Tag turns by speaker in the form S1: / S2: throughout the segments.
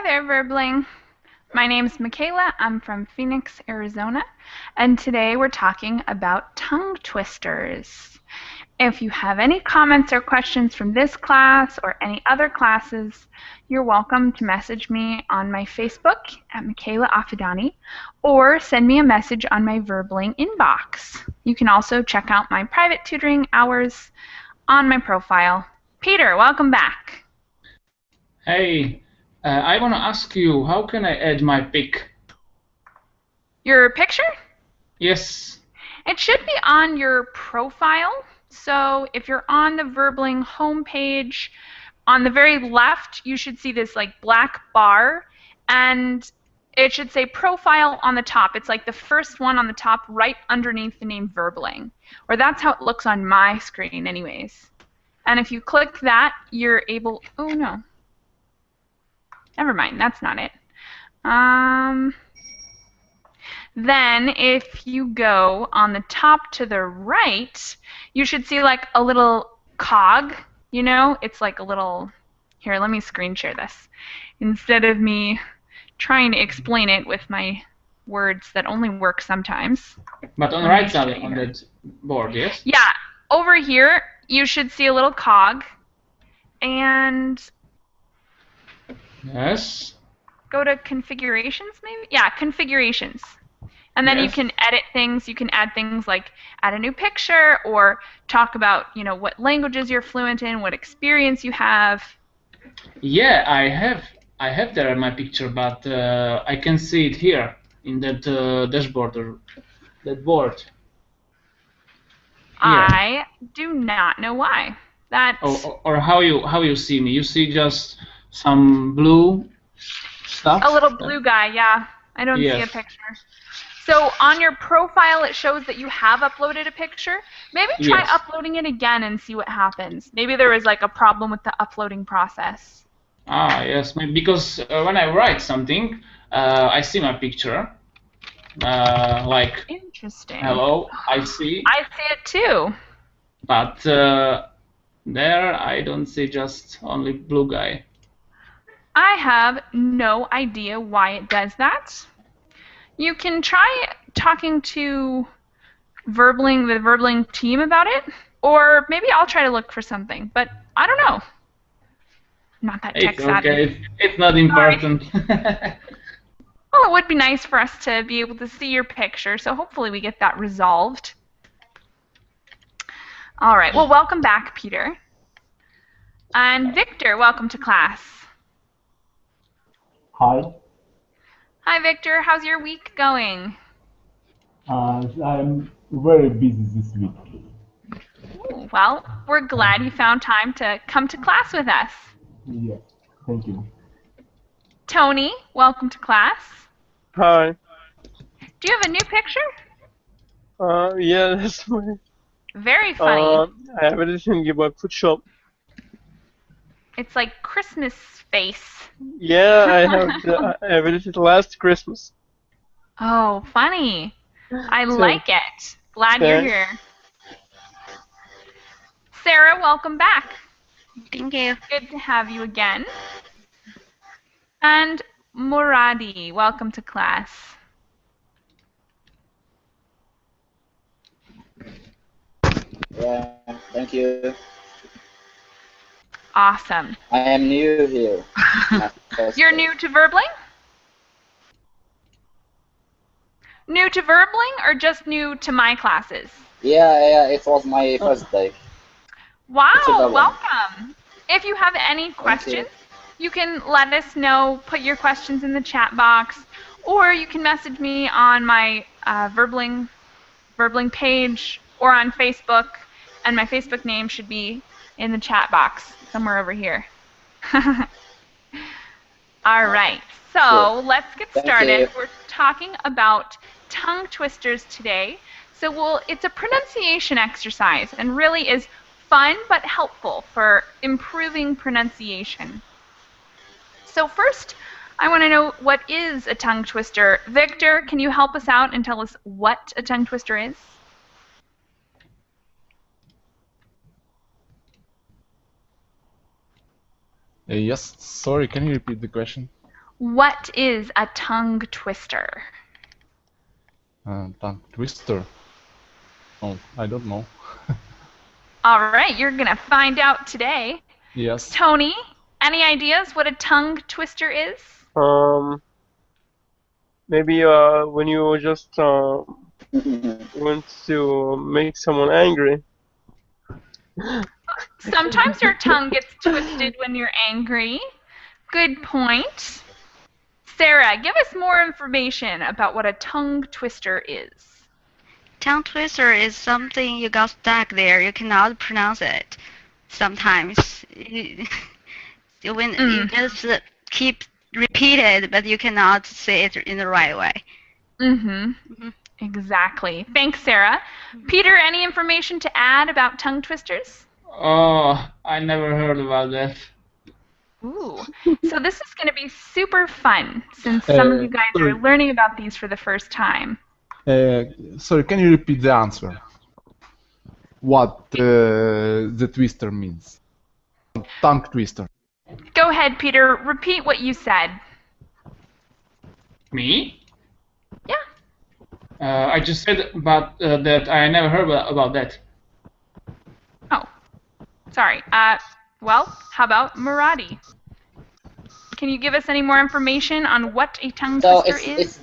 S1: there, Verbling. My name's Michaela. I'm from Phoenix, Arizona, and today we're talking about tongue twisters. If you have any comments or questions from this class or any other classes, you're welcome to message me on my Facebook at Michaela Affidani or send me a message on my Verbling inbox. You can also check out my private tutoring hours on my profile. Peter, welcome back.
S2: Hey, I want to ask you, how can I add my pic?
S1: Your picture?
S2: Yes.
S1: It should be on your profile. So if you're on the Verbling homepage, on the very left, you should see this like black bar, and it should say profile on the top. It's like the first one on the top right underneath the name Verbling. Or that's how it looks on my screen anyways. And if you click that, you're able, oh no. Never mind, that's not it. Then if you go on the top to the right, you should see like a little cog, you know? It's like a little, here, let me screen share this. Instead of me trying to explain it with my words that only work sometimes.
S2: But on the right side on that board, yes?
S1: Yeah, over here you should see a little cog, and
S2: Yes.
S1: go to configurations maybe? Yeah, configurations. And then you can edit things. You can add things like add a new picture or talk about, you know, what languages you're fluent in, what experience you have.
S2: Yeah, I have there my picture, but I can see it here in that dashboard or that board. Here.
S1: I do not know why. That
S2: or how you see me? You see just some blue stuff?
S1: A little blue guy, yeah. I don't see a picture. So on your profile, it shows that you have uploaded a picture. Maybe try uploading it again and see what happens. Maybe there was like a problem with the uploading process.
S2: Ah, yes, maybe because when I write something, I see my picture. Like,
S1: interesting.
S2: Hello, I see.
S1: I see it too.
S2: But there I don't see, just only blue guy.
S1: I have no idea why it does that. You can try talking to the Verbling team about it, or maybe I'll try to look for something, but I don't know. I'm not that tech savvy.
S2: Okay, it's not important.
S1: Well, it would be nice for us to be able to see your picture, so hopefully we get that resolved. All right, well, welcome back, Peter. And Victor, welcome to class.
S3: Hi.
S1: Hi, Victor. How's your week going?
S3: I'm very busy this week.
S1: Ooh, well, we're glad you found time to come to class with us.
S3: Yeah, thank you.
S1: Tony, welcome to class.
S4: Hi.
S1: Do you have a new picture?
S4: Yeah, that's my...
S1: Very funny.
S4: I have everything about Photoshop.
S1: It's like Christmas face.
S4: Yeah, I have edited last Christmas.
S1: Oh, funny. I like it. Glad you're here. Sarah, welcome back.
S5: Thank you.
S1: Good to have you again. And Muradi, welcome to class.
S6: Yeah, thank you.
S1: Awesome.
S6: I am new here.
S1: You're new to Verbling? New to Verbling or just new to my classes?
S6: Yeah, it was my first day.
S1: Wow, welcome. If you have any questions, you can let us know, put your questions in the chat box, or you can message me on my Verbling page or on Facebook, and my Facebook name should be in the chat box somewhere over here. All right, so let's get started. We're talking about tongue twisters today. So it's a pronunciation exercise and really is fun but helpful for improving pronunciation. So first, I want to know, what is a tongue twister? Victor, can you help us out and tell us what a tongue twister is?
S7: Yes, sorry, can you repeat the question?
S1: What is a tongue twister?
S5: Tongue twister. Oh, I don't know.
S1: All right, you're going to find out today.
S5: Yes.
S1: Tony, any ideas what a tongue twister is?
S4: Maybe when you just want to make someone angry.
S1: Sometimes your tongue gets twisted when you're angry. Good point. Sarah, give us more information about what a tongue twister is.
S7: Tongue twister is something you got stuck there. You cannot pronounce it. Sometimes when you just keep repeat it, but you cannot say it in the right way.
S1: Exactly. Thanks, Sarah. Peter, any information to add about tongue twisters?
S2: Oh, I never heard about that.
S1: Ooh. So this is going to be super fun since some of you guys are learning about these for the first time.
S5: Sorry, can you repeat the answer? What the twister means? Tongue twister.
S1: Go ahead, Peter. Repeat what you said.
S2: Me?
S1: Yeah.
S2: I just said about that I never heard about that.
S1: Oh, sorry. Well, how about Muradi? Can you give us any more information on what a tongue twister is?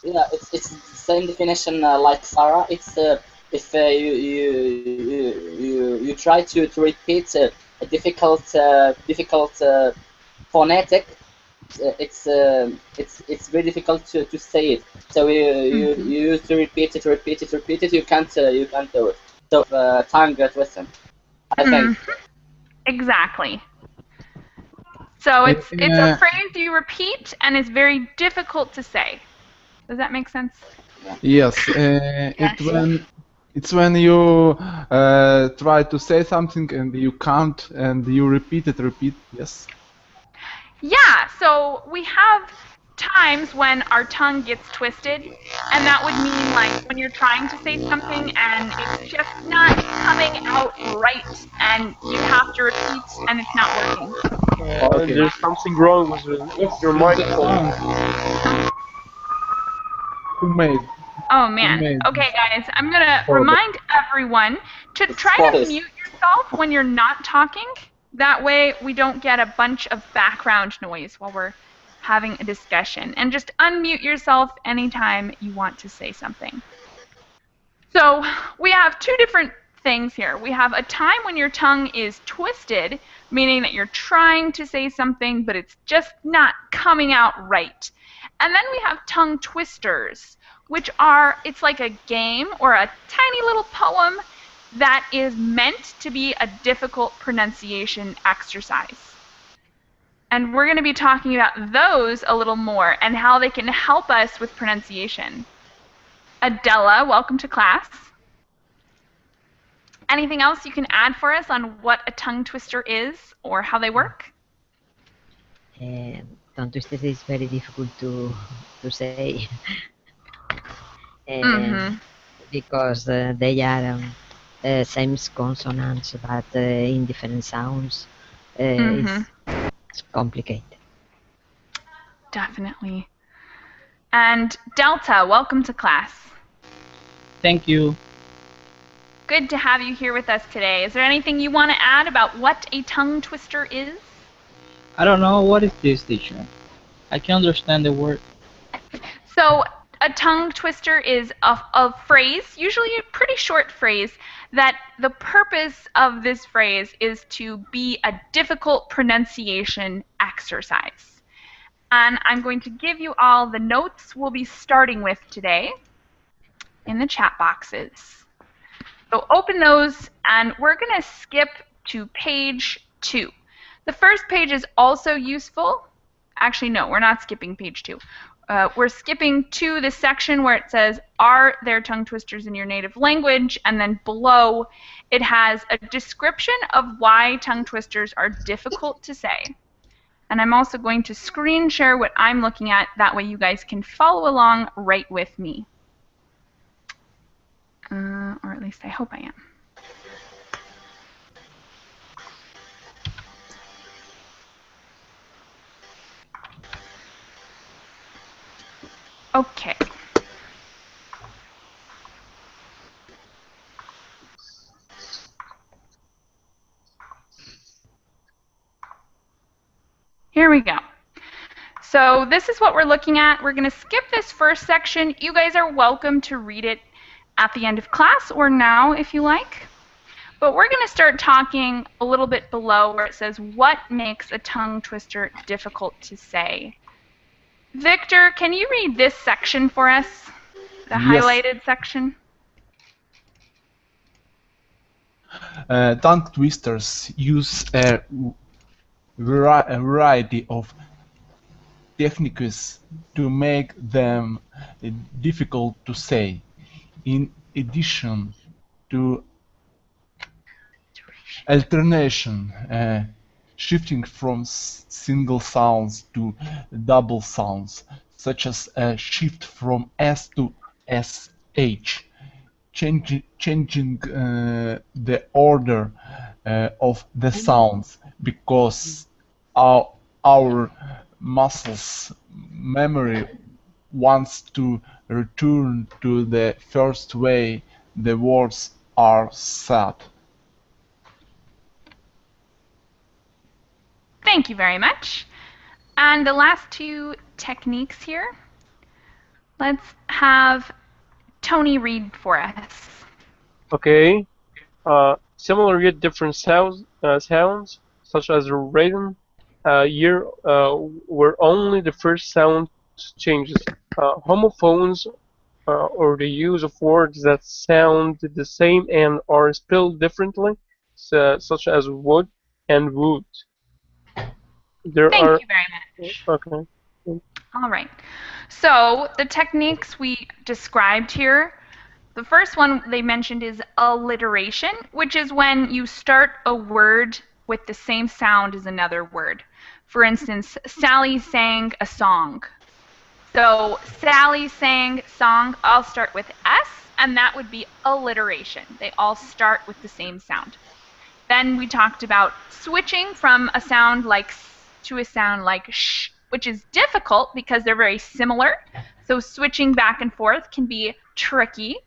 S6: It's the same definition like Sarah. It's if you try to repeat a difficult phonetic, it's very difficult to say it. So you used to repeat it. You can't do it. So tongue twisting, I think.
S1: Exactly. So it's a phrase you repeat and it's very difficult to say. Does that make sense?
S5: Yes. It's when you try to say something and you can't and you repeat. Yes.
S1: Yeah. So we have times when our tongue gets twisted, and that would mean like when you're trying to say something and it's just not coming out right, and you have to repeat and it's not working.
S4: There's something wrong with your microphone.
S5: Who made?
S1: Oh man. Okay, guys, I'm gonna remind everyone to try to mute yourself when you're not talking. That way we don't get a bunch of background noise while we're having a discussion. And just unmute yourself anytime you want to say something. So we have two different things here. We have a time when your tongue is twisted, meaning that you're trying to say something, but it's just not coming out right. And then we have tongue twisters, which are, it's like a game or a tiny little poem that is meant to be a difficult pronunciation exercise. And we're going to be talking about those a little more and how they can help us with pronunciation. Adela, welcome to class. Anything else you can add for us on what a tongue twister is or how they work?
S8: Tongue twister is very difficult to say because they are same consonants but in different sounds. It's complicated.
S1: Definitely. And Delta, welcome to class.
S9: Thank you.
S1: Good to have you here with us today. Is there anything you want to add about what a tongue twister is?
S9: I don't know. What is this, teacher? I can understand the word.
S1: So a tongue twister is a phrase, usually a pretty short phrase, that the purpose of this phrase is to be a difficult pronunciation exercise. And I'm going to give you all the notes we'll be starting with today in the chat boxes. So open those, and we're going to skip to page 2. The first page is also useful. Actually, no, we're not skipping page 2. We're skipping to the section where it says, are there tongue twisters in your native language? And then below, it has a description of why tongue twisters are difficult to say. And I'm also going to screen share what I'm looking at. That way you guys can follow along right with me. Or at least I hope I am. Okay. Here we go. So this is what we're looking at. We're going to skip this first section. You guys are welcome to read it at the end of class or now if you like. But we're going to start talking a little bit below where it says, what makes a tongue twister difficult to say? Victor, can you read this section for us? The highlighted section?
S5: Tongue twisters use a variety of techniques to make them difficult to say. In addition to alternation, shifting from single sounds to double sounds, such as a shift from S to SH, changing the order of the sounds because our muscles memory wants to return to the first way the words are said.
S1: Thank you very much. And the last two techniques here, let's have Tony read for us.
S4: Okay. Similar yet different sounds, such as rhythm, year, where only the first sound changes. Homophones, or the use of words that sound the same and are spelled differently, such as wood and wood.
S1: Thank you very much.
S4: Okay.
S1: All right. So the techniques we described here, the first one they mentioned is alliteration, which is when you start a word with the same sound as another word. For instance, Sally sang a song. So Sally sang song, I'll start with S, and that would be alliteration. They all start with the same sound. Then we talked about switching from a sound like S to a sound like sh, which is difficult because they're very similar. So switching back and forth can be tricky.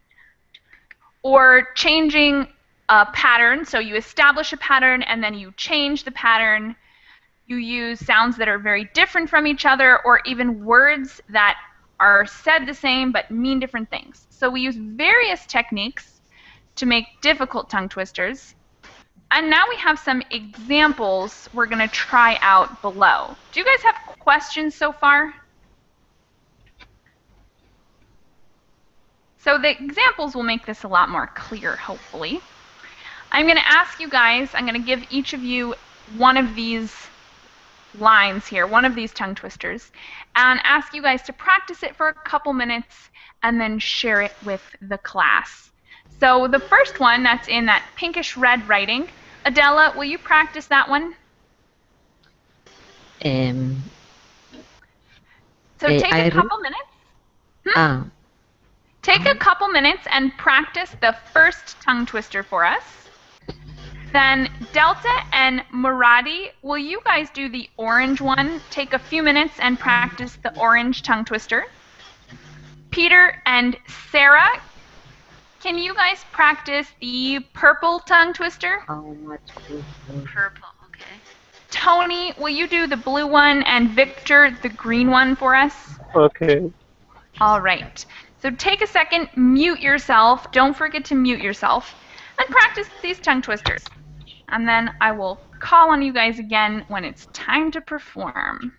S1: Or changing a pattern, so you establish a pattern and then you change the pattern. You use sounds that are very different from each other, or even words that are said the same but mean different things. So we use various techniques to make difficult tongue twisters. And now we have some examples we're going to try out below. Do you guys have questions so far? So the examples will make this a lot more clear, hopefully. I'm going to ask you guys, I'm going to give each of you one of these lines here, one of these tongue twisters, and ask you guys to practice it for a couple minutes and then share it with the class. So the first one that's in that pinkish red writing, Adela, will you practice that one? So take a couple minutes. Take a couple minutes and practice the first tongue twister for us. Then Delta and Muradi, will you guys do the orange one? Take a few minutes and practice the orange tongue twister. Peter and Sarah, can you guys practice the purple tongue twister?
S7: Purple, okay.
S1: Tony, will you do the blue one, and Victor, the green one for us?
S4: Okay.
S1: All right. So take a second, mute yourself. Don't forget to mute yourself. And practice these tongue twisters. And then I will call on you guys again when it's time to perform.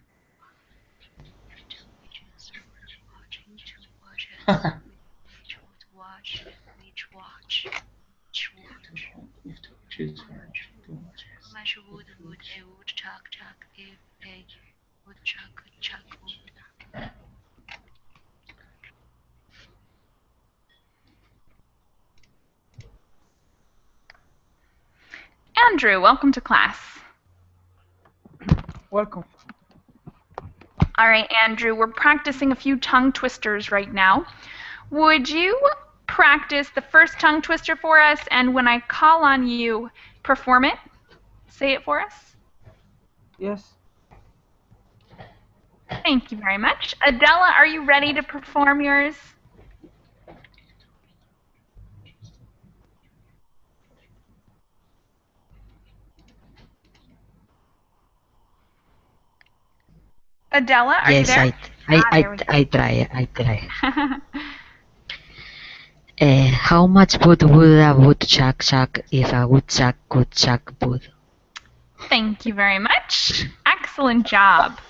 S1: Andrew, welcome to class.
S10: Welcome.
S1: All right, Andrew, we're practicing a few tongue twisters right now. Would you practice the first tongue twister for us, and when I call on you, perform it? Say it for us.
S10: Yes.
S1: Thank you very much. Adela, are you ready to perform yours? Adela, are you
S8: Yes,
S1: there? There we go.
S8: I try. How much wood would a woodchuck chuck if a woodchuck could chuck wood?
S1: Thank you very much. Excellent job.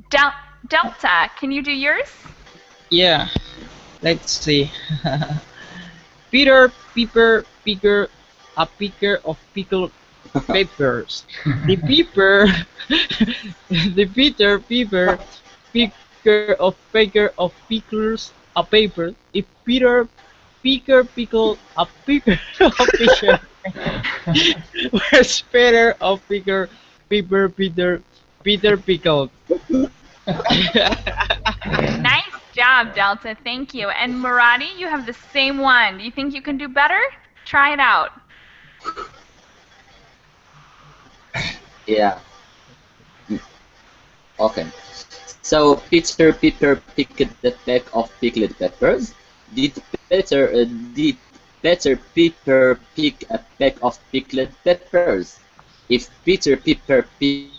S1: Delta, can you do yours?
S9: Yeah. Let's see. Peter, Piper, Picker, a picker of pickled peppers. The Piper, the Peter, Piper, picker of pickles, a paper. If Peter, Picker, pickle, a picker of picker. Where's Peter of picker, Piper, Peter pickled.
S1: Nice job, Delta. Thank you. And Muradi, you have the same one. Do you think you can do better? Try it out.
S6: Yeah. Okay. So Peter Piper picked the peck of pickled peppers. Did Peter Piper pick a peck of pickled peppers? If Peter Piper picked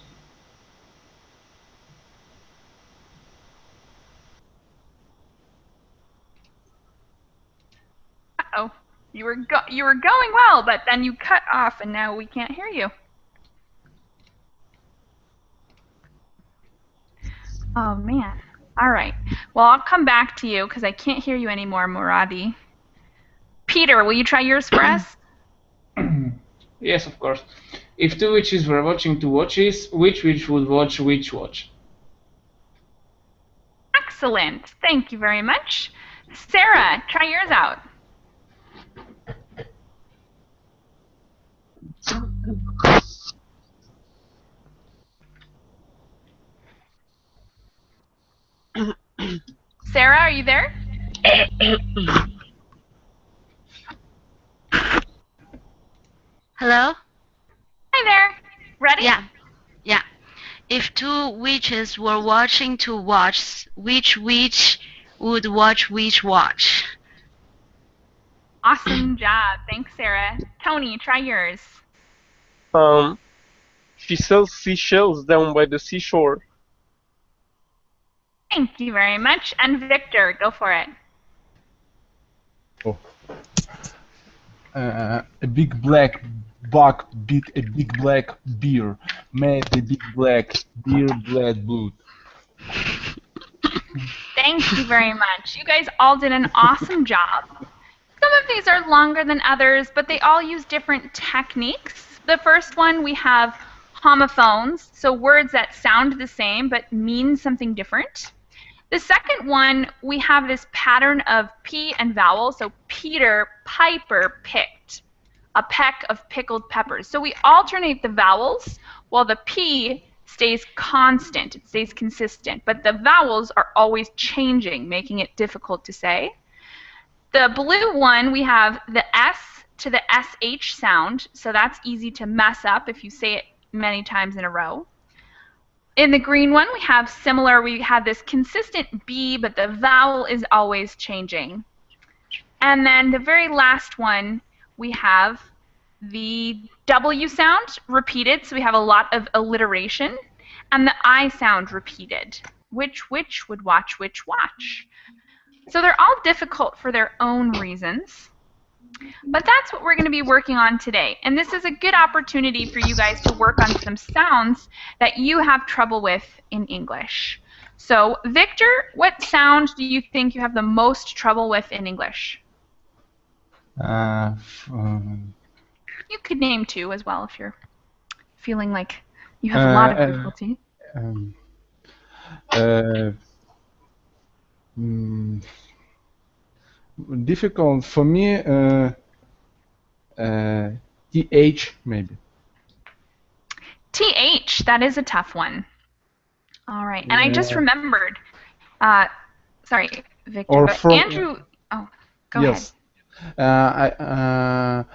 S1: Uh-oh. You were going well, but then you cut off and now we can't hear you. Oh man. All right. Well, I'll come back to you because I can't hear you anymore, Muradi. Peter, will you try yours for us?
S2: Yes, of course. If two witches were watching two watches, which witch would watch which watch?
S1: Excellent. Thank you very much. Sarah, try yours out. Sarah, are you there?
S7: Hello?
S1: Hi there. Ready?
S7: Yeah. If two witches were watching two watches, which witch would watch which watch?
S1: Awesome job. Thanks, Sarah. Tony, try yours.
S4: She sells seashells down by the seashore.
S1: Thank you very much. And Victor, go for it.
S5: Oh. A big black buck beat a big black bear, made the big black bear bled blood.
S1: Thank you very much. You guys all did an awesome job. Some of these are longer than others, but they all use different techniques. The first one, we have homophones, so words that sound the same but mean something different. The second one, we have this pattern of P and vowel, so Peter, Piper, picked a peck of pickled peppers. So we alternate the vowels while the P stays constant, it stays consistent, but the vowels are always changing, making it difficult to say. The blue one, we have the S to the SH sound, so that's easy to mess up if you say it many times in a row. In the green one, we have similar, we have this consistent B, but the vowel is always changing. And then the very last one, we have the W sound repeated, so we have a lot of alliteration, and the I sound repeated. Which would watch which watch? So they're all difficult for their own reasons. But that's what we're going to be working on today. And this is a good opportunity for you guys to work on some sounds that you have trouble with in English. So, Victor, what sound do you think you have the most trouble with in English? You could name two as well if you're feeling like you have a lot of difficulty.
S5: Difficult for me, TH maybe.
S1: TH, that is a tough one. All right, and I just remembered, sorry, Victor,
S5: Or
S1: but
S5: from,
S1: Andrew, oh, go
S5: yes.
S1: ahead.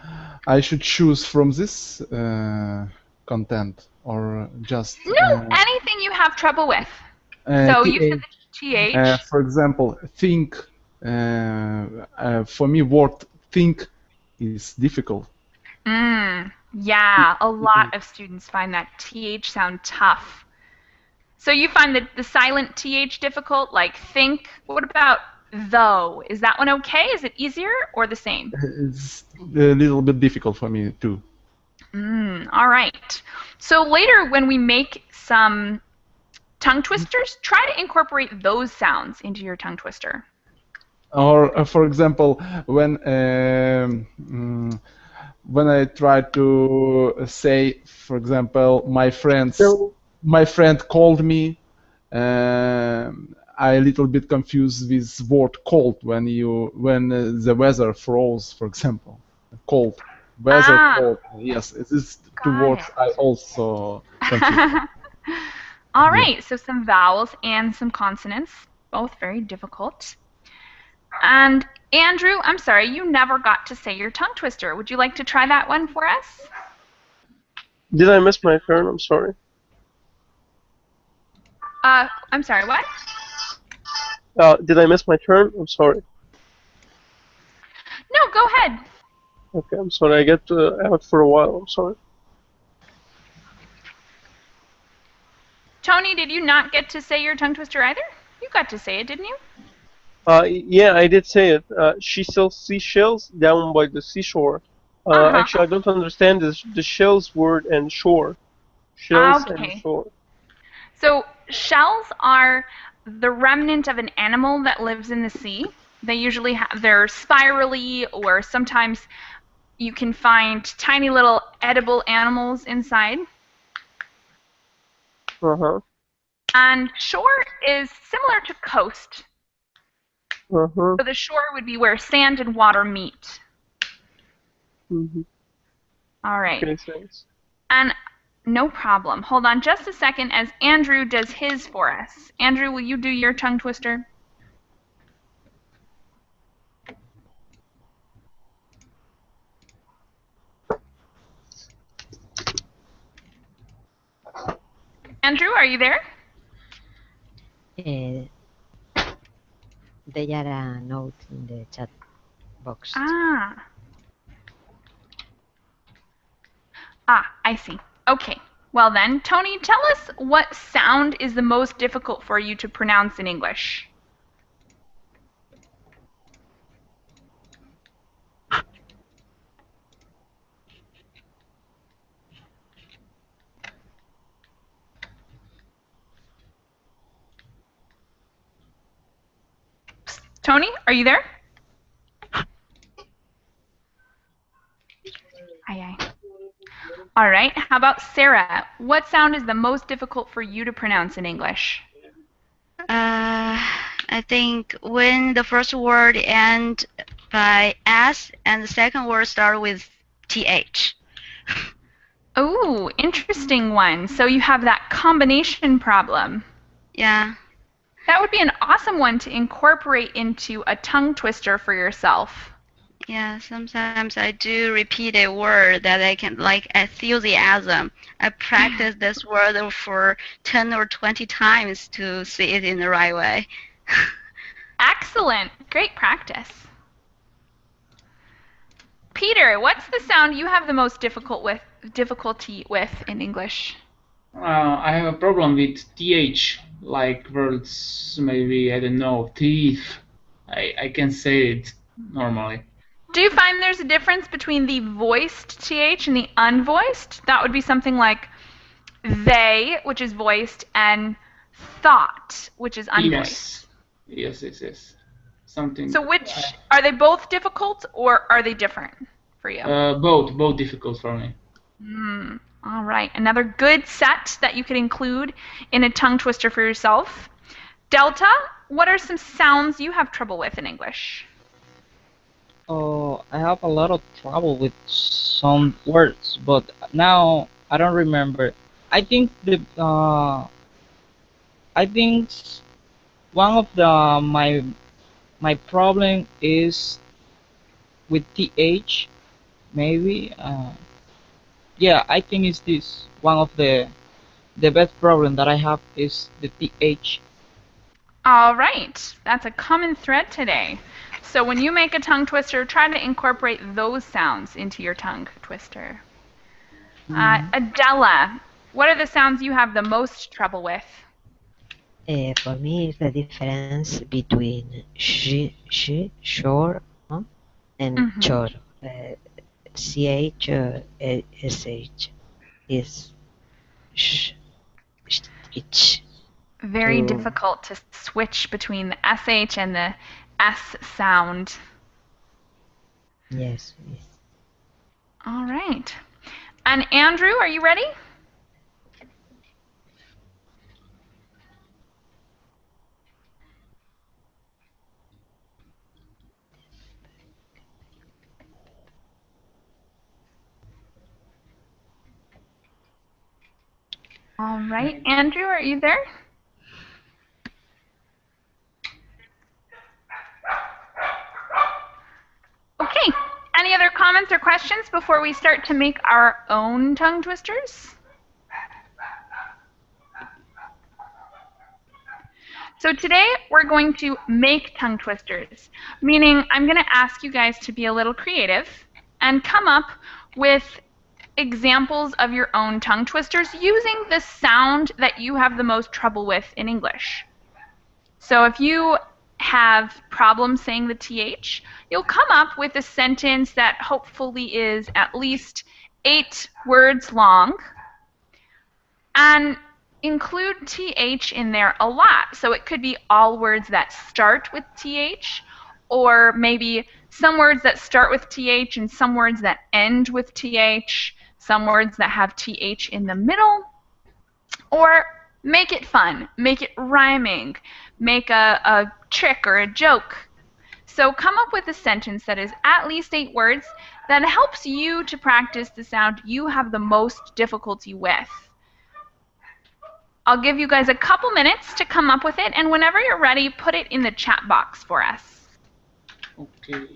S5: I should choose from this content or just...
S1: No, anything you have trouble with. So you said the TH.
S5: For example, think. For me, word think is difficult.
S1: Yeah, a lot of students find that TH sound tough. So you find the silent TH difficult, like think. What about though? Is that one okay? Is it easier or the same?
S5: It's a little bit difficult for me too.
S1: All right. So later when we make some tongue twisters, try to incorporate those sounds into your tongue twister.
S5: Or, for example, when I try to say, for example, my friend called me, I a little bit confused with word cold when the weather froze, for example. Cold. Weather cold. Yes, these two words I also confuse.
S1: All right, so some vowels and some consonants, both very difficult. And Andrew, I'm sorry, you never got to say your tongue twister. Would you like to try that one for us?
S4: Did I miss my turn? I'm sorry.
S1: I'm sorry, what?
S4: Did I miss my turn? I'm sorry.
S1: No, go ahead.
S4: Okay, I'm sorry. I get out for a while. I'm sorry.
S1: Tony, did you not get to say your tongue twister either? You got to say it, didn't you?
S4: Yeah, I did say it. She sells seashells down by the seashore. Actually, I don't understand the shells word and shore. Shells and shore.
S1: So shells are the remnant of an animal that lives in the sea. They usually they're spirally, or sometimes you can find tiny little edible animals inside. And shore is similar to coast. So the shore would be where sand and water meet. All right.
S4: Okay, thanks.
S1: And no problem. Hold on just a second as Andrew does his for us. Andrew, will you do your tongue twister? Andrew, are you there?
S8: They are a note in the chat box.
S1: I see. Okay. Well then, Tony, tell us what sound is the most difficult for you to pronounce in English. Tony, are you there? Aye. All right. How about Sarah? What sound is the most difficult for you to pronounce in English?
S7: I think when the first word ends by S and the second word starts with TH.
S1: Oh, interesting one. So you have that combination problem.
S7: Yeah.
S1: That would be an awesome one to incorporate into a tongue twister for yourself.
S7: Yeah, sometimes I do repeat a word that I can, like enthusiasm. I practice this word for 10 or 20 times to see it in the right way.
S1: Excellent. Great practice. Peter, what's the sound you have the most difficulty with in English?
S2: I have a problem with TH, like words, maybe, I don't know, teeth. I can say it normally.
S1: Do you find there's a difference between the voiced TH and the unvoiced? That would be something like they, which is voiced, and thought, which is unvoiced.
S2: Yes. Something.
S1: So are they both difficult or are they different for you?
S2: Both difficult for me.
S1: All right, another good set that you could include in a tongue twister for yourself. Delta, what are some sounds you have trouble with in English?
S9: Oh, I have a lot of trouble with some words, but now I don't remember. I think one of my problem is with TH, maybe. Yeah, I think it's this. One of the best problem that I have is the TH.
S1: All right, that's a common thread today. So when you make a tongue twister, try to incorporate those sounds into your tongue twister. Adela, what are the sounds you have the most trouble with?
S8: For me, it's the difference between sure, huh? and chor. CH, SH is itch.
S1: Very difficult to switch between the SH and the S sound.
S8: Yes, yes.
S1: All right. And Andrew, are you ready? All right. Andrew, are you there? Okay. Any other comments or questions before we start to make our own tongue twisters? So today we're going to make tongue twisters, meaning I'm going to ask you guys to be a little creative and come up with examples of your own tongue twisters using the sound that you have the most trouble with in English. So if you have problems saying the TH, you'll come up with a sentence that hopefully is at least 8 words long and include TH in there a lot. So it could be all words that start with TH, or maybe some words that start with TH and some words that end with TH, some words that have TH in the middle, or make it fun, make it rhyming, make a trick or a joke. So come up with a sentence that is at least 8 words that helps you to practice the sound you have the most difficulty with. I'll give you guys a couple minutes to come up with it, and whenever you're ready, put it in the chat box for us.
S2: Okay.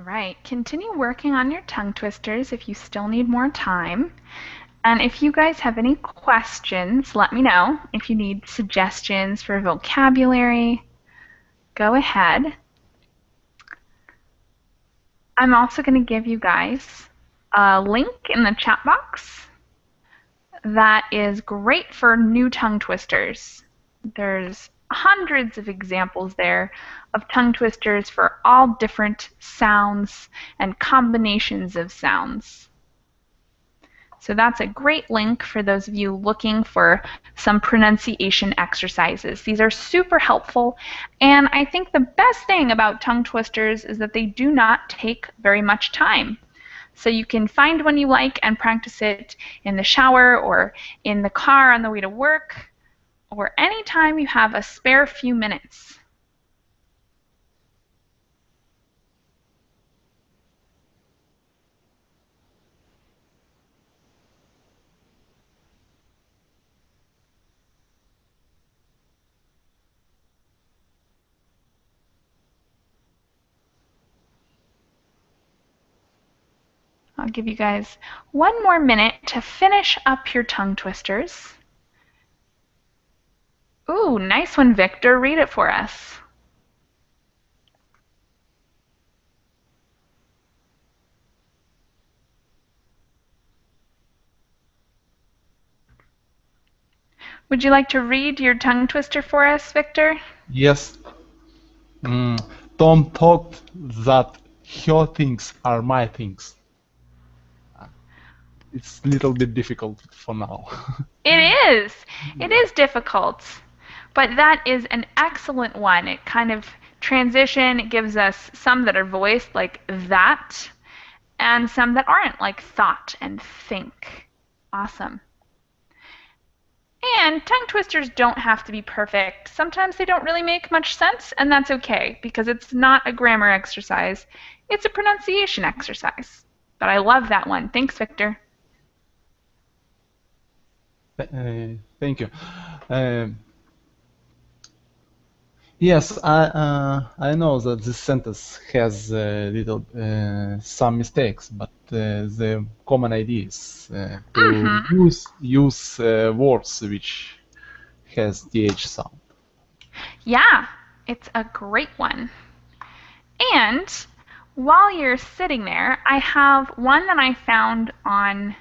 S1: right, continue working on your tongue twisters if you still need more time. And if you guys have any questions, let me know. If you need suggestions for vocabulary, go ahead. I'm also going to give you guys a link in the chat box that is great for new tongue twisters. There's hundreds of examples there of tongue twisters for all different sounds and combinations of sounds. So that's a great link for those of you looking for some pronunciation exercises. These are super helpful, and I think the best thing about tongue twisters is that they do not take very much time. So you can find one you like and practice it in the shower or in the car on the way to work or anytime you have a spare few minutes. I'll give you guys one more minute to finish up your tongue twisters. Ooh, nice one, Victor. Read it for us. Would you like to read your tongue twister for us, Victor?
S5: Yes. Tom thought that her things are my things. It's a little bit difficult for now.
S1: It is. It is difficult. But that is an excellent one. It kind of transition. It gives us some that are voiced like that and some that aren't like thought and think. Awesome. And tongue twisters don't have to be perfect. Sometimes they don't really make much sense, and that's okay because it's not a grammar exercise. It's a pronunciation exercise. But I love that one. Thanks, Victor.
S5: Thank you. Yes, I know that this sentence has little some mistakes, but the common idea is to use words which has th sound.
S1: Yeah, it's a great one. And while you're sitting there, I have one that I found on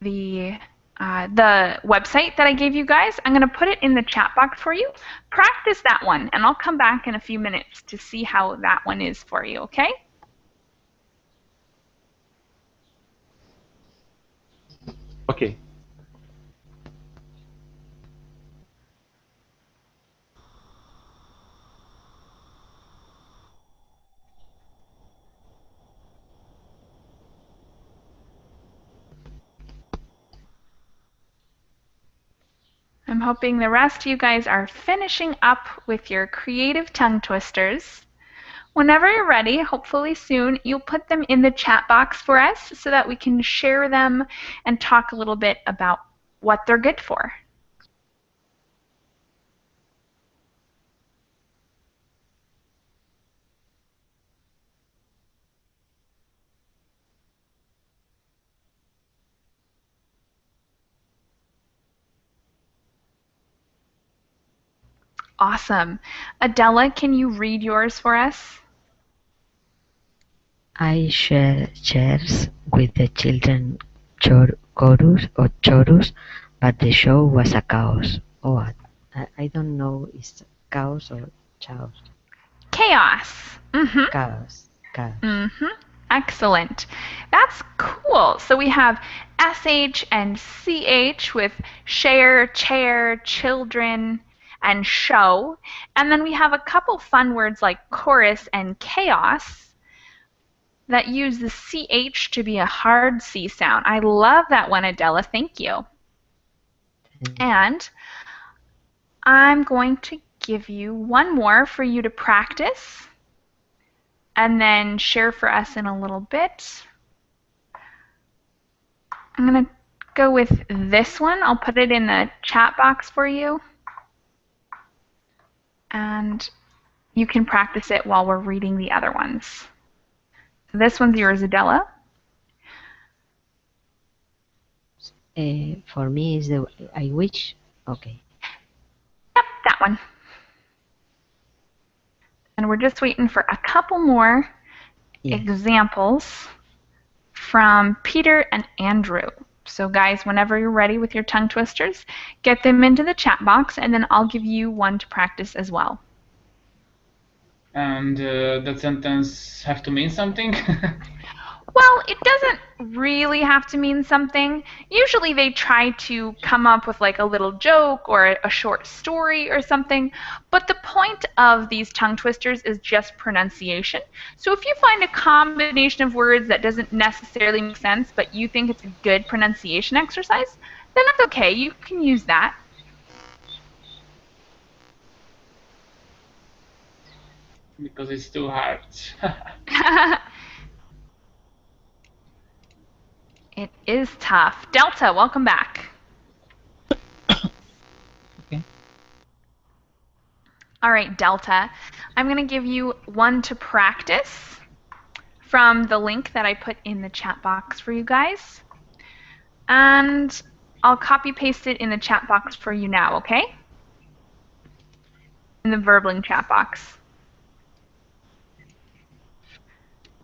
S1: the website that I gave you guys. I'm going to put it in the chat box for you. Practice that one, and I'll come back in a few minutes to see how that one is for you, okay?
S5: Okay.
S1: I'm hoping the rest of you guys are finishing up with your creative tongue twisters. Whenever you're ready, hopefully soon, you'll put them in the chat box for us so that we can share them and talk a little bit about what they're good for. Awesome. Adela, can you read yours for us?
S8: I share chairs with the children chorus, but the show was a chaos. Oh, I don't know, is chaos or chaos?
S1: Chaos. Mm-hmm.
S8: Chaos.
S1: Mm-hmm. Excellent. That's cool. So we have SH and CH with share, chair, children, and show. And then we have a couple fun words like chorus and chaos that use the CH to be a hard C sound. I love that one, Adela. Thank you. And I'm going to give you one more for you to practice and then share for us in a little bit. I'm going to go with this one. I'll put it in the chat box for you. And you can practice it while we're reading the other ones. This one's yours, Adela.
S8: For me, is the I wish. Okay.
S1: Yep, that one. And we're just waiting for a couple more examples from Peter and Andrew. So guys, whenever you're ready with your tongue twisters, get them into the chat box, and then I'll give you one to practice as well.
S2: And that sentence have to mean something?
S1: Well, it doesn't really have to mean something. Usually they try to come up with like a little joke or a short story or something, but the point of these tongue twisters is just pronunciation. So if you find a combination of words that doesn't necessarily make sense, but you think it's a good pronunciation exercise, then that's okay. You can use that.
S2: Because it's too hard.
S1: It is tough. Delta, welcome back.
S9: Okay.
S1: All right, Delta. I'm going to give you one to practice from the link that I put in the chat box for you guys. And I'll copy paste it in the chat box for you now, okay? In the Verbling chat box.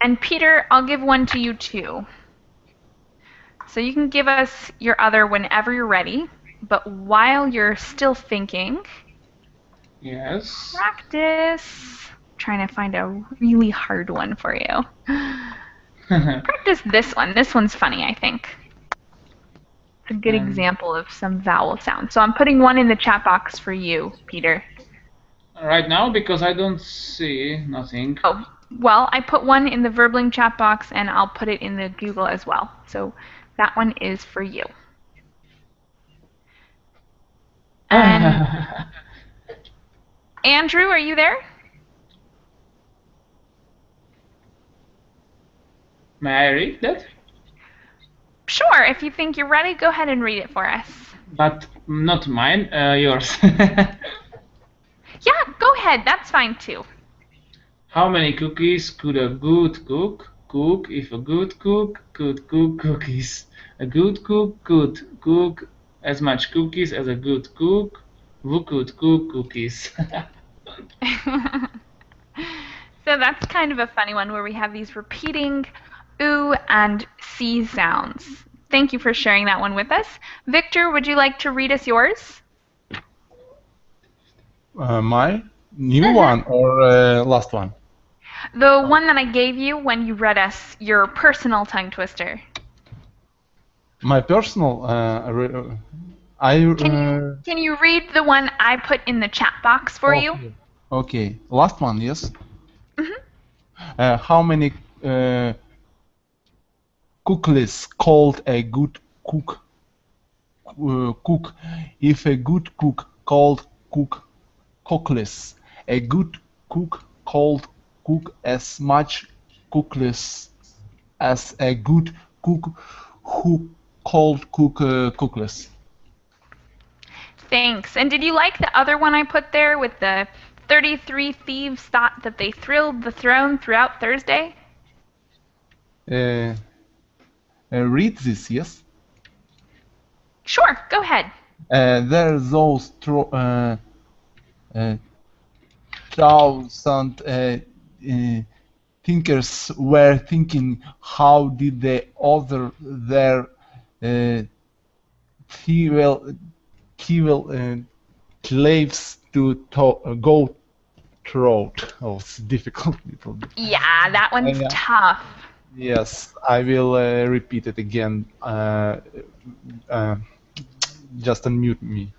S1: And Peter, I'll give one to you too. So you can give us your other whenever you're ready, but while you're still thinking,
S2: Yes.
S1: practice. I'm trying to find a really hard one for you. Practice this one. This one's funny, I think. It's a good example of some vowel sound. So I'm putting one in the chat box for you, Peter.
S2: Right now, because I don't see nothing.
S1: Oh, well, I put one in the Verbling chat box, and I'll put it in the Google as well. So that one is for you. And Andrew, are you there?
S2: May I read that?
S1: Sure. If you think you're ready, go ahead and read it for us.
S2: But not mine, yours.
S1: Yeah, go ahead. That's fine too.
S2: How many cookies could a good cook cook if a good cook could cook cookies? A good cook could cook as much cookies as a good cook who could cook cookies.
S1: So that's kind of a funny one where we have these repeating oo and c sounds. Thank you for sharing that one with us. Victor, would you like to read us yours?
S5: My new one or last one?
S1: The one that I gave you when you read us your personal tongue twister.
S5: My personal,
S1: Can you read the one I put in the chat box for you?
S5: Okay, last one, yes.
S1: Mm-hmm.
S5: How many cookies called a good cook? Cook. If a good cook called cook cookies, a good cook called cook as much cookies as a good cook who called cook cookies.
S1: Thanks. And did you like the other one I put there with the 33 thieves thought that they thrilled the throne throughout Thursday?
S5: Read this, yes?
S1: Sure, go ahead.
S5: There are those thousand thinkers were thinking, how did the other their evil slaves to go through? Oh, it's difficult. Little bit.
S1: Yeah, that one's tough.
S5: Yes, I will repeat it again. Just unmute me.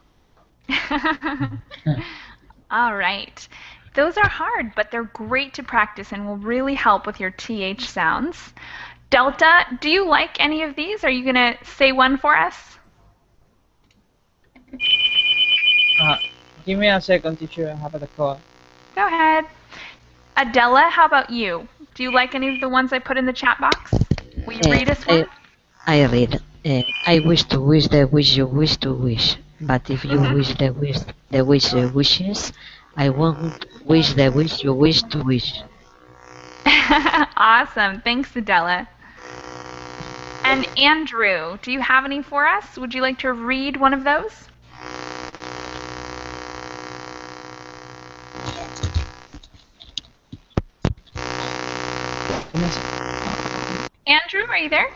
S1: All right. Those are hard, but they're great to practice and will really help with your TH sounds. Delta, do you like any of these? Are you going to say one for us?
S9: Give me a second, teacher. I have a call.
S1: Go ahead. Adela, how about you? Do you like any of the ones I put in the chat box? Will you read us one?
S8: I read. I wish to wish the wish you wish to wish. But if you wish the wish wishes, I won't wish the wish you wish to wish.
S1: Awesome. Thanks, Adela. And Andrew, do you have any for us? Would you like to read one of those? Andrew, are you there?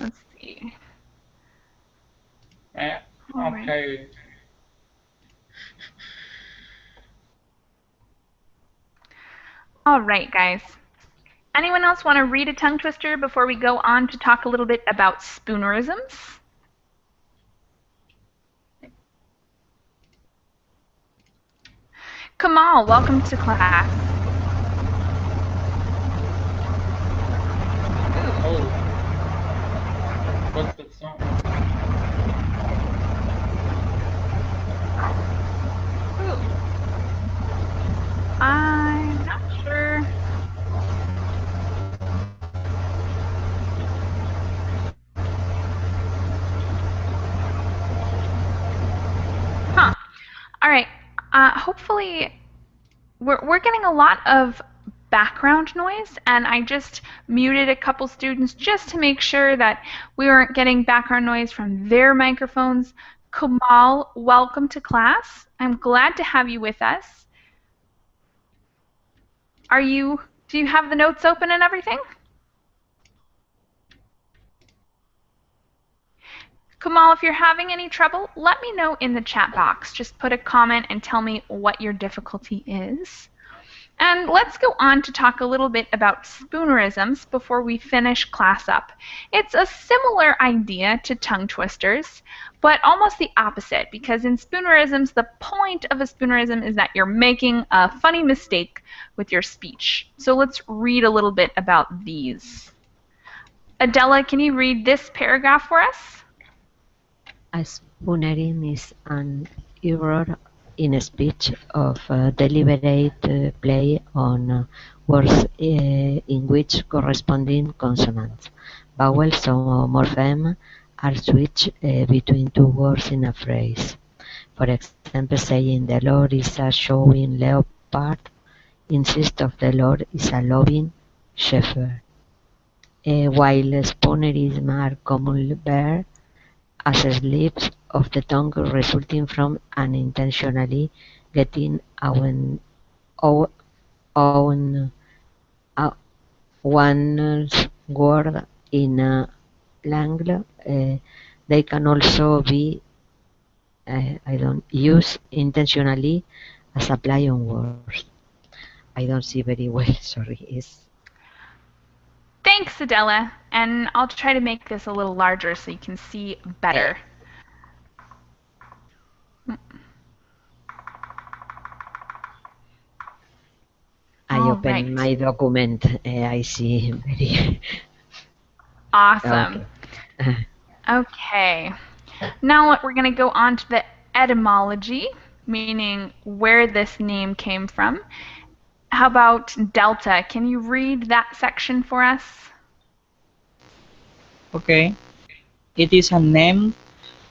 S1: Let's see.
S2: Okay.
S1: All right, guys. Anyone else want to read a tongue twister before we go on to talk a little bit about spoonerisms? Kamal, welcome to class.
S2: Oh. What's that song?
S1: I'm not sure. Huh. All right. Hopefully, we're getting a lot of background noise, and I just muted a couple students just to make sure that we weren't getting background noise from their microphones. Kamal, welcome to class. I'm glad to have you with us. Do you have the notes open and everything? Kamal, if you're having any trouble, let me know in the chat box. Just put a comment and tell me what your difficulty is. And let's go on to talk a little bit about spoonerisms before we finish class up. It's a similar idea to tongue twisters, but almost the opposite, because in spoonerisms, the point of a spoonerism is that you're making a funny mistake with your speech. So let's read a little bit about these. Adela, can you read this paragraph for us?
S8: A spoonerism is an error in speech of deliberate play on words in which corresponding consonants, vowels, or morphemes are switched between two words in a phrase. For example, saying the Lord is a showing leopard instead of the Lord is a loving shepherd. While spoonerisms are commonly bare as slips of the tongue resulting from unintentionally getting one's word in a language, they can also be used intentionally as a play on words. I don't see very well, sorry.
S1: Thanks, Adela. And I'll try to make this a little larger so you can see better.
S8: I open my document. I see very...
S1: Awesome. Okay. Now we're going to go on to the etymology, meaning where this name came from. How about Delta? Can you read that section for us?
S9: Okay. It is a name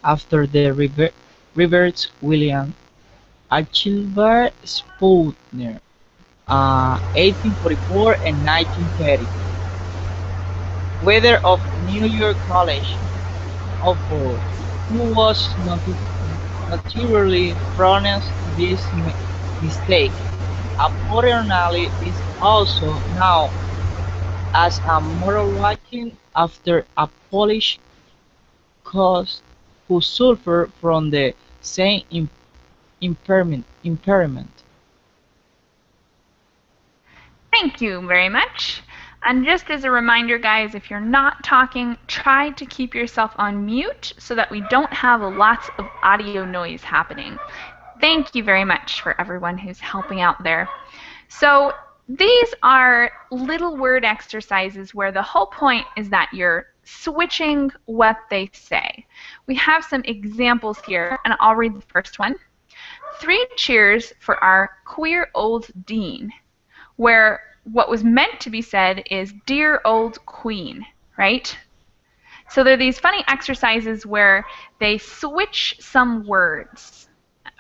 S9: after the Rivers William Archibald Spooner, 1844 and 1930. Whether of New York College, Oxford, who was naturally pronounced this mistake. Apparently is also known as a moral writing after a Polish cause who suffered from the same impairment.
S1: Thank you very much. And just as a reminder, guys, if you're not talking, try to keep yourself on mute so that we don't have lots of audio noise happening. Thank you very much for everyone who's helping out there. So these are little word exercises where the whole point is that you're switching what they say. We have some examples here, and I'll read the first one. 3 cheers for our queer old dean, where what was meant to be said is dear old queen, right? So there are these funny exercises where they switch some words.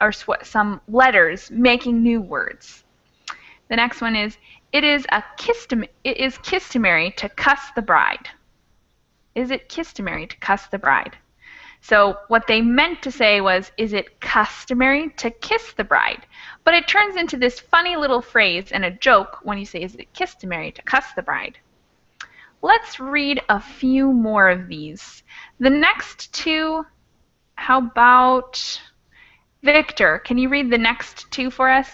S1: or some letters, making new words. The next one is, it is customary to cuss the bride. Is it customary to cuss the bride? So what they meant to say was, is it customary to kiss the bride? But it turns into this funny little phrase and a joke when you say, is it customary to cuss the bride? Let's read a few more of these. The next two, how about Victor? Can you read the next two for us?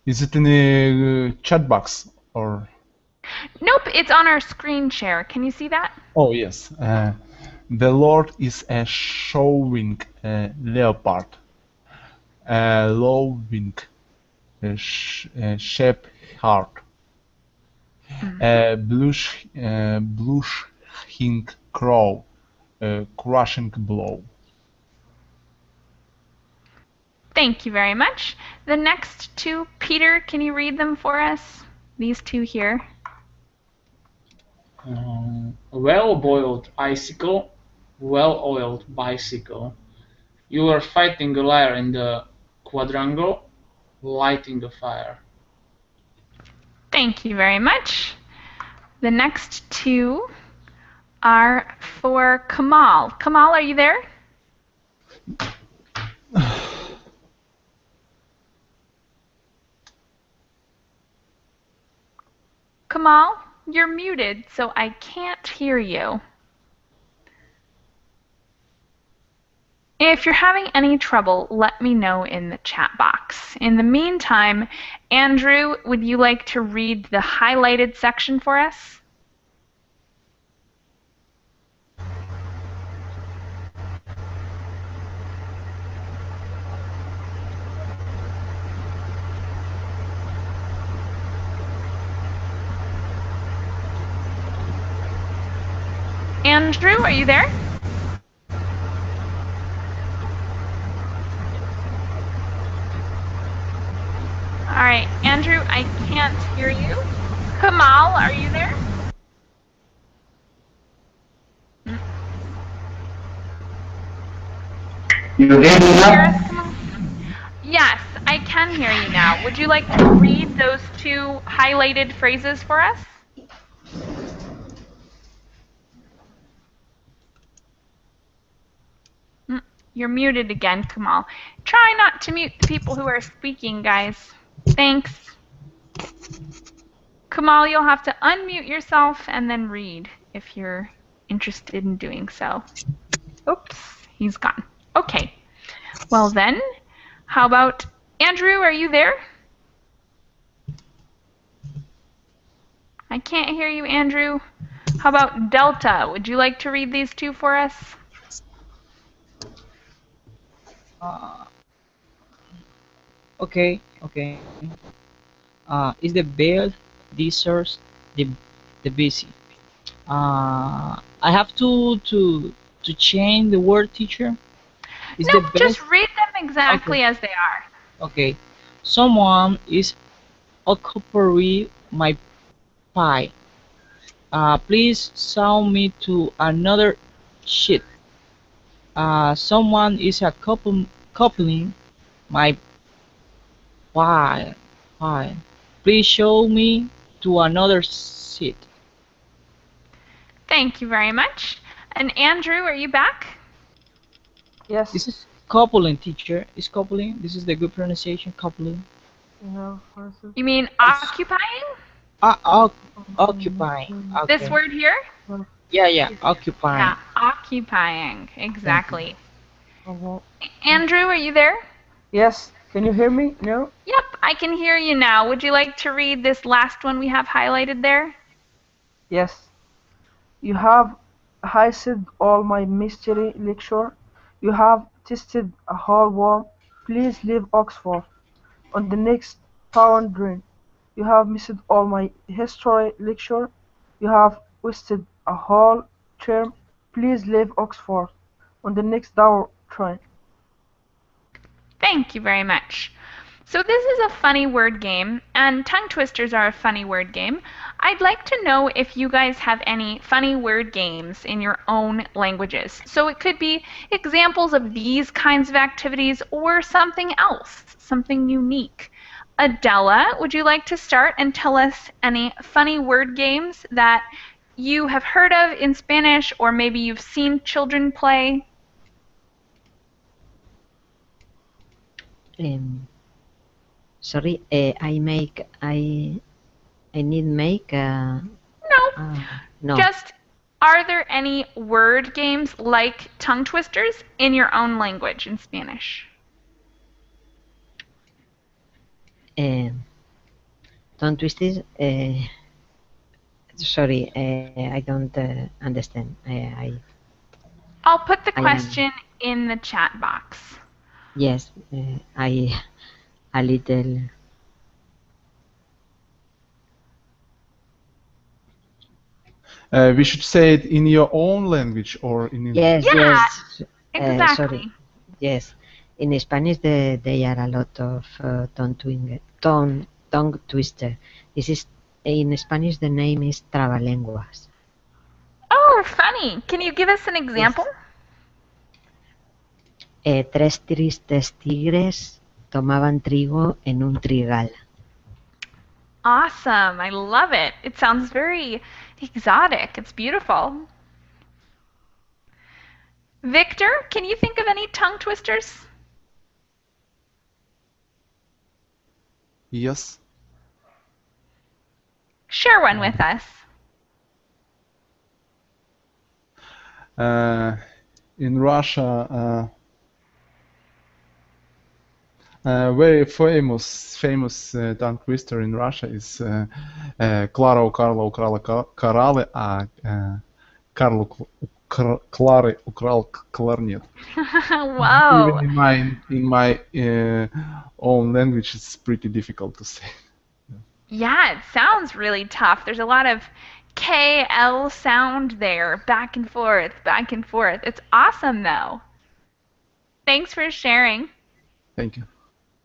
S5: Is it in the chat box or?
S1: Nope, it's on our screen share. Can you see that?
S5: Oh yes. The Lord is showing a leopard, a loving shepherd, a blushing crow, a crushing blow.
S1: Thank you very much. The next two, Peter, can you read them for us? These two here.
S2: Well-boiled icicle, well-oiled bicycle. You are fighting a liar in the quadrangle, lighting a fire.
S1: Thank you very much. The next two are for Kamal. Kamal, are you there? Kamal, you're muted, so I can't hear you. If you're having any trouble, let me know in the chat box. In the meantime, Andrew, would you like to read the highlighted section for us? Andrew, are you there? All right, Andrew, I can't hear you. Kamal, are you there?
S10: You hear me now?
S1: Yes, I can hear you now. Would you like to read those two highlighted phrases for us? You're muted again, Kamal. Try not to mute the people who are speaking, guys. Thanks. Kamal, you'll have to unmute yourself and then read if you're interested in doing so. Oops, he's gone. Okay. Well then, how about Andrew, are you there? I can't hear you, Andrew. How about Delta? Would you like to read these two for us?
S9: Okay. Is the bed deserves the busy? I have to change the word, teacher. Is
S1: no,
S9: the
S1: just read them exactly
S9: okay.
S1: as they are.
S9: Okay. Someone is occupying my pie. Please send me to another sheet. Someone is coupling my pie. Please show me to another seat.
S1: Thank you very much. And Andrew, are you back?
S11: Yes.
S9: This is coupling, teacher. Is coupling? This is the good pronunciation, coupling.
S11: No,
S1: you mean occupying?
S9: Occupying. Okay.
S1: This word here?
S9: Yeah, occupying.
S1: Yeah, occupying, exactly. Andrew, are you there?
S11: Yes. Can you hear me? No?
S1: Yep, I can hear you now. Would you like to read this last one we have highlighted there?
S11: Yes. You have hissed all my mystery lecture. You have tested a whole worm. Please leave Oxford on the next pound drain. You have missed all my history lecture. You have wasted a whole term. Please leave Oxford on the next hour train.
S1: Thank you very much. So this is a funny word game, and tongue twisters are a funny word game. I'd like to know if you guys have any funny word games in your own languages. So it could be examples of these kinds of activities or something else, something unique. Adela, would you like to start and tell us any funny word games that you have heard of in Spanish, or maybe you've seen children play?
S8: Sorry, I need make.
S1: No. Just, are there any word games like tongue twisters in your own language in Spanish?
S8: Tongue twisters. Sorry, I don't understand.
S1: I'll put the question in the chat box.
S8: Yes, a little.
S5: We should say it in your own language or in
S8: Yes, yes.
S1: Exactly.
S8: Sorry. Yes. In Spanish, there are a lot of tongue twister. This is in Spanish. The name is trabalenguas.
S1: Oh, funny! Can you give us an example?
S8: Tres tristes tigres tomaban trigo en un trigal.
S1: Awesome! I love it. It sounds very exotic. It's beautiful. Victor, can you think of any tongue twisters?
S5: Yes.
S1: Share one with us.
S5: In Russia, very famous tongue twister in Russia is Clara у Карла украла кораллы, а Клары украл кларнет.
S1: Wow.
S5: Even in my own language, it's pretty difficult to say.
S1: Yeah, it sounds really tough. There's a lot of KL sound there, back and forth, back and forth. It's awesome, though. Thanks for sharing.
S5: Thank you.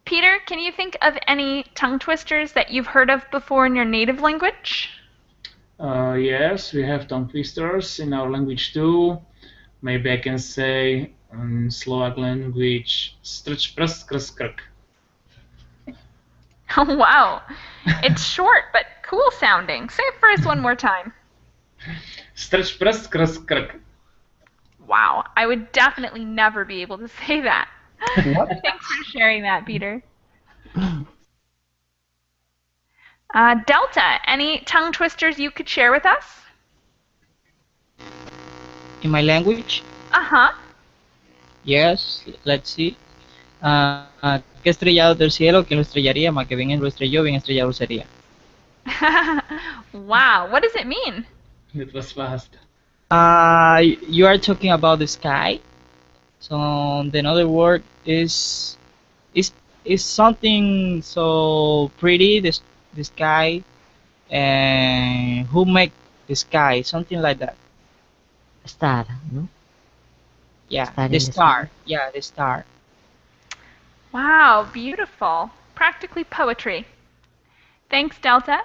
S1: Peter, can you think of any tongue twisters that you've heard of before in your native language?
S2: Yes, we have tongue twisters in our language too. Maybe I can say in Slovak language, strč prst krz krk.
S1: Oh, wow. It's short, but cool sounding. Say it for us one more time.
S2: Strč prst krz krk.
S1: Wow, I would definitely never be able to say that. Thanks for sharing that, Peter. Delta, any tongue twisters you could share with us?
S9: In my language?
S1: Uh-huh.
S9: Yes, let's see. Qué estrellado del cielo, que lo estrellaría, más que bien lo estrelló, bien estrellado sería.
S1: Wow, what does it mean?
S2: It was fast.
S9: You are talking about the sky. So the other word is something so pretty, the sky, and who make the sky, something like that.
S8: Star, no?
S9: Yeah,
S8: Star
S9: the star. Yeah, the star.
S1: Wow, beautiful. Practically poetry. Thanks, Delta.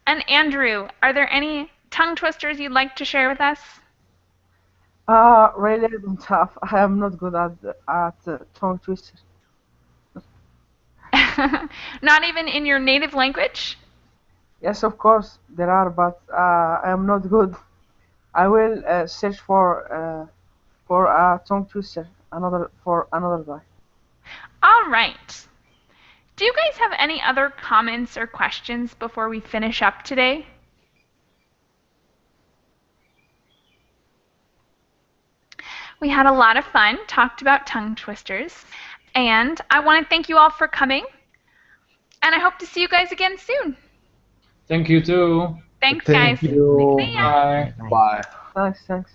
S1: And Andrew, are there any tongue twisters you'd like to share with us?
S11: Really I don't have. I am not good at tongue twisters.
S1: Not even in your native language?
S11: Yes, of course there are, but I am not good. I will search for a tongue twister for another guy.
S1: All right. Do you guys have any other comments or questions before we finish up today? We had a lot of fun, talked about tongue twisters, and I want to thank you all for coming, and I hope to see you guys again soon.
S2: Thank you too.
S1: Thanks, guys.
S5: Thank you.
S1: See ya.
S2: Bye.
S5: Bye.
S11: Thanks.